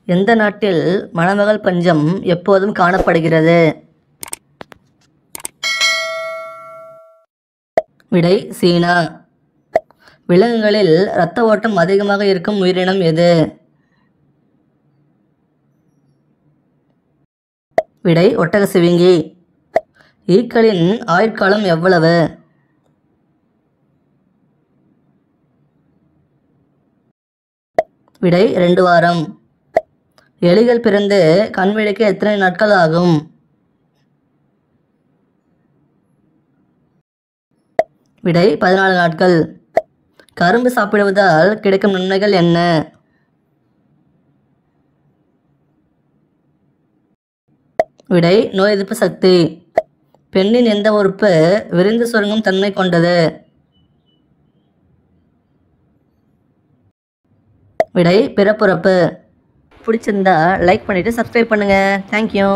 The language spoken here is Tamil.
எந்த நாட்டில் மணமகள் பஞ்சம் எப்போதும் காணப்படுகிறது? விடை சீனா. விலங்குகளில் இரத்த ஓட்டம் அதிகமாக இருக்கும் உயிரினம் எது? விடை ஒட்டகச்சிவிங்கி. ஈக்களின் ஆயுட்காலம் எவ்வளவு? விடை 2 வாரம். எலிகள் பிறந்து கண் விழிக்க எத்தனை நாட்கள் ஆகும்? விடை 14 நாட்கள். கரும்பு சாப்பிடுவதால் கிடைக்கும் நன்மைகள் என்ன? விடை நோய் எதிர்ப்பு சக்தி. பெண்ணின் எந்த உறுப்பு விரிந்து சுருங்கும் தன்மை கொண்டது? விடை பிறப்புறுப்பு. பிடிச்சிருந்தா லைக் பண்ணிவிட்டு சப்ஸ்கிரைப் பண்ணுங்கள். தேங்க்யூ.